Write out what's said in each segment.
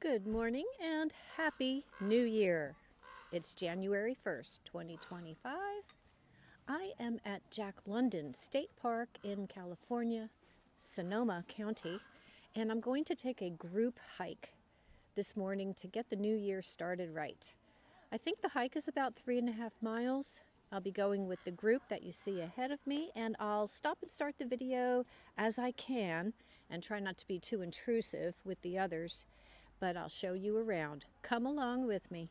Good morning and Happy New Year. It's January 1st, 2025. I am at Jack London State Park in California, Sonoma County, and I'm going to take a group hike this morning to get the new year started right. I think the hike is about 3.5 miles. I'll be going with the group that you see ahead of me, and I'll stop and start the video as I can and try not to be too intrusive with the others, but I'll show you around. Come along with me.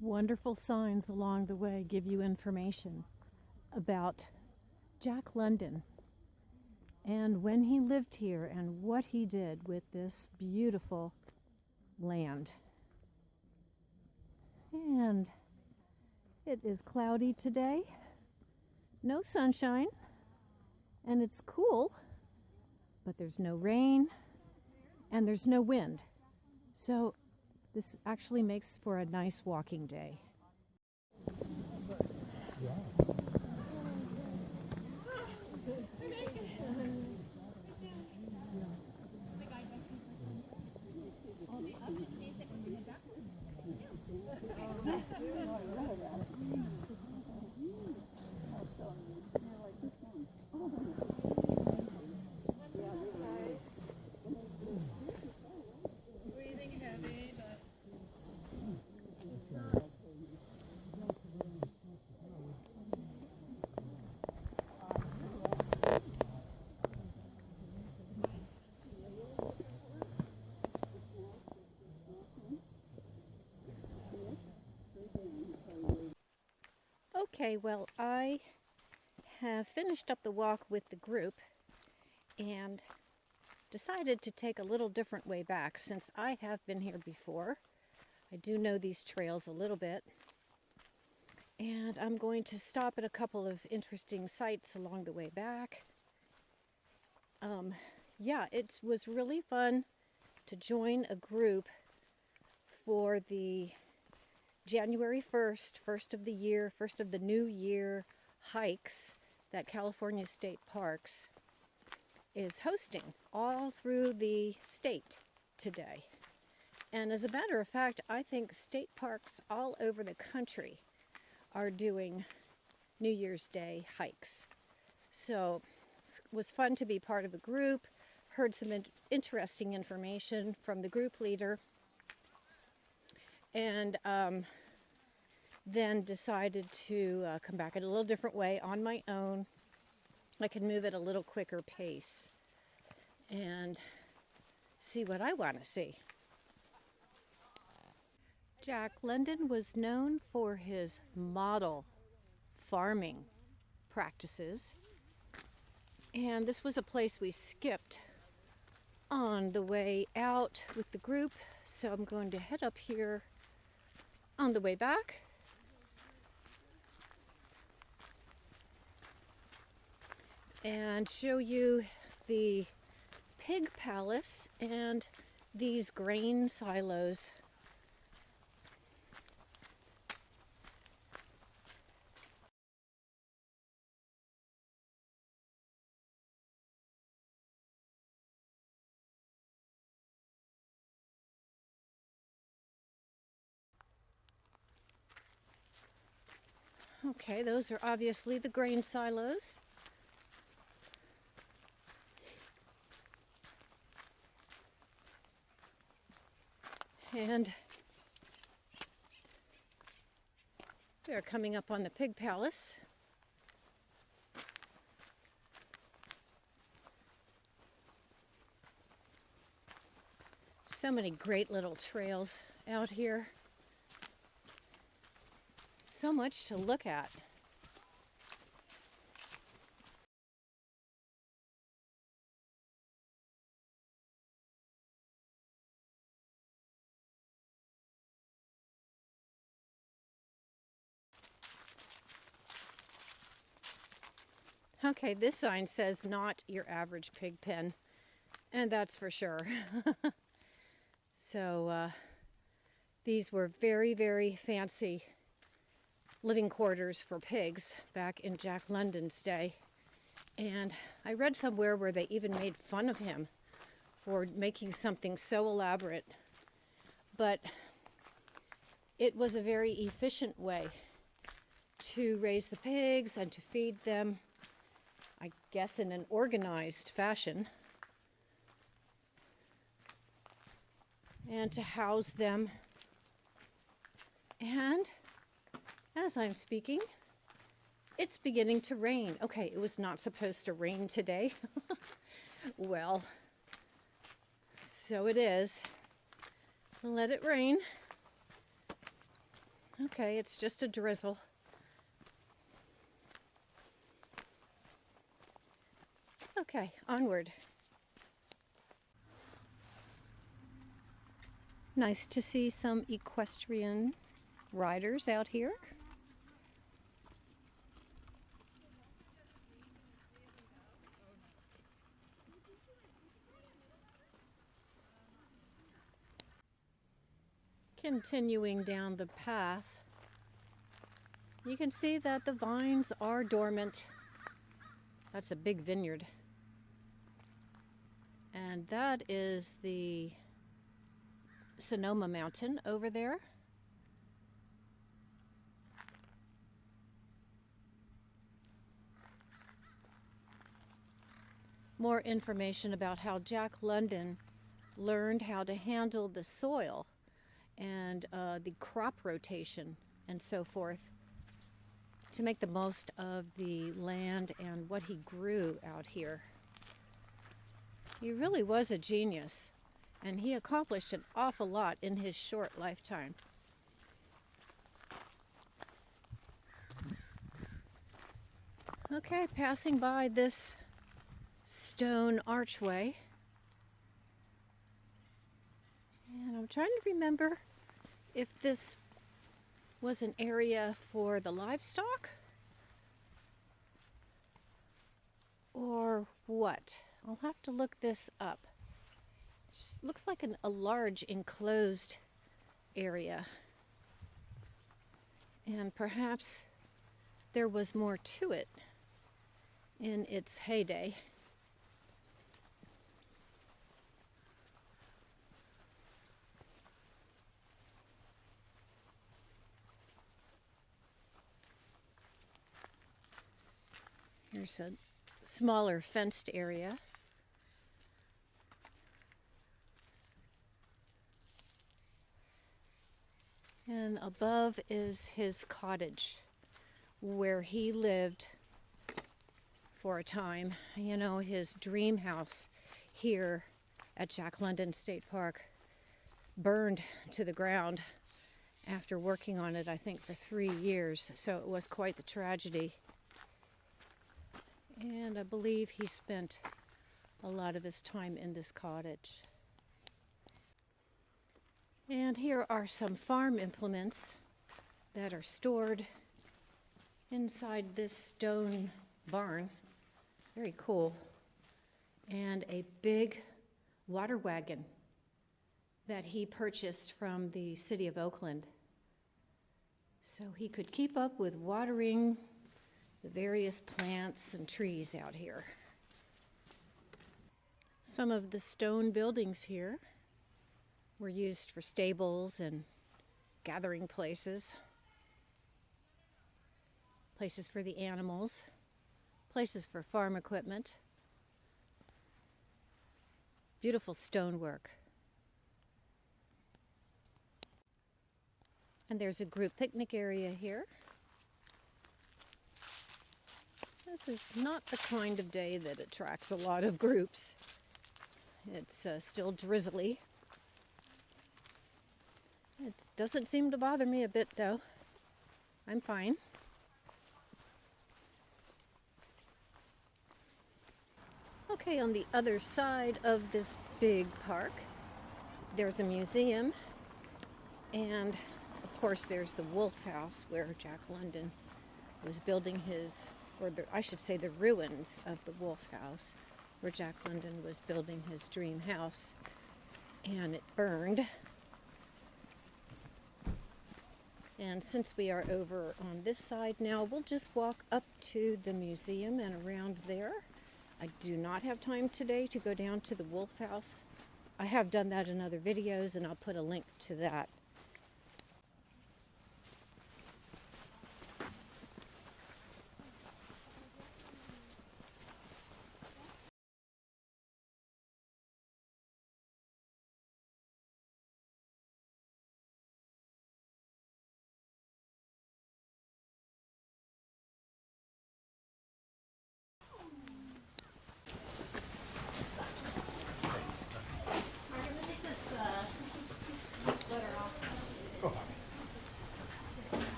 Wonderful signs along the way give you information about Jack London and when he lived here and what he did with this beautiful land. And it is cloudy today, no sunshine, and it's cool, but there's no rain and there's no wind. So this actually makes for a nice walking day. Okay, well, I have finished up the walk with the group and decided to take a little different way back since I have been here before. I do know these trails a little bit, and I'm going to stop at a couple of interesting sites along the way back. Yeah, it was really fun to join a group for the January 1st, first of the year, first of the new year hikes that California State Parks is hosting all through the state today. And as a matter of fact, I think state parks all over the country are doing New Year's Day hikes. So it was fun to be part of a group, heard some interesting information from the group leader, and then decided to come back at a little different way on my own. I can move at a little quicker pace and see what I want to see. Jack London was known for his model farming practices, and this was a place we skipped on the way out with the group, so I'm going to head up here on the way back and show you the pig palace and these grain silos. Okay, those are obviously the grain silos. And we are coming up on the pig palace. So many great little trails out here. So much to look at. Okay, this sign says not your average pig pen, and that's for sure. So these were very, very fancy living quarters for pigs back in Jack London's day. And I read somewhere where they even made fun of him for making something so elaborate. But it was a very efficient way to raise the pigs and to feed them, I guess, in an organized fashion, and to house them. And as I'm speaking, it's beginning to rain. Okay, it was not supposed to rain today. Well, so it is. Let it rain. Okay, it's just a drizzle. Okay, onward. Nice to see some equestrian riders out here. Continuing down the path, you can see that the vines are dormant. That's a big vineyard. And that is the Sonoma mountain over there. More information about how Jack London learned how to handle the soil and the crop rotation and so forth to make the most of the land and what he grew out here. He really was a genius, and he accomplished an awful lot in his short lifetime. Okay, passing by this stone archway, and I'm trying to remember if this was an area for the livestock or what. I'll have to look this up. It just looks like a large enclosed area, and perhaps there was more to it in its heyday. Here's a smaller fenced area. And above is his cottage where he lived for a time. You know, his dream house here at Jack London State Park burned to the ground after working on it, I think, for 3 years. So it was quite the tragedy. And I believe he spent a lot of his time in this cottage. And here are some farm implements that are stored inside this stone barn. Very cool. And a big water wagon that he purchased from the city of Oakland, so he could keep up with watering the various plants and trees out here. Some of the stone buildings here were used for stables and gathering places, places for the animals, places for farm equipment. Beautiful stonework. And there's a group picnic area here. This is not the kind of day that attracts a lot of groups. It's still drizzly. It doesn't seem to bother me a bit, though. I'm fine. Okay, on the other side of this big park, there's a museum, and of course there's the Wolf House where Jack London was building his, I should say the ruins of the Wolf House, where Jack London was building his dream house, and it burned. And since we are over on this side now, we'll just walk up to the museum and around there. I do not have time today to go down to the Wolf House. I have done that in other videos, and I'll put a link to that.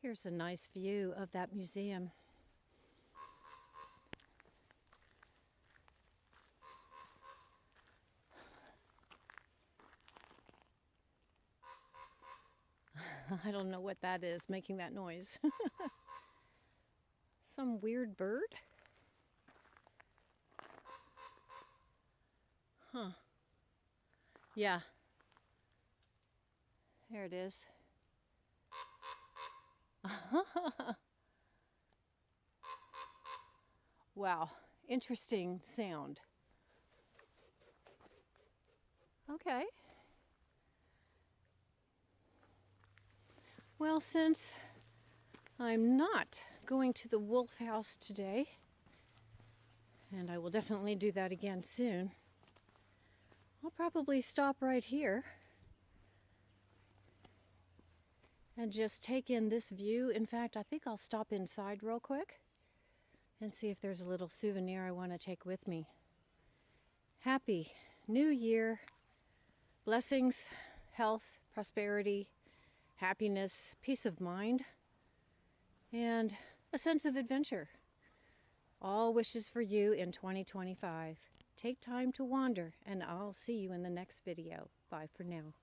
Here's a nice view of that museum. I don't know what that is making that noise. Some weird bird? Huh. Yeah. There it is. Wow, interesting sound. Okay. Well, since I'm not going to the Wolf House today, and I will definitely do that again soon, I'll probably stop right here and just take in this view. In fact, I think I'll stop inside real quick and see if there's a little souvenir I want to take with me. Happy New Year. Blessings, health, prosperity, happiness, peace of mind, and a sense of adventure. All wishes for you in 2025. Take time to wander, and I'll see you in the next video. Bye for now.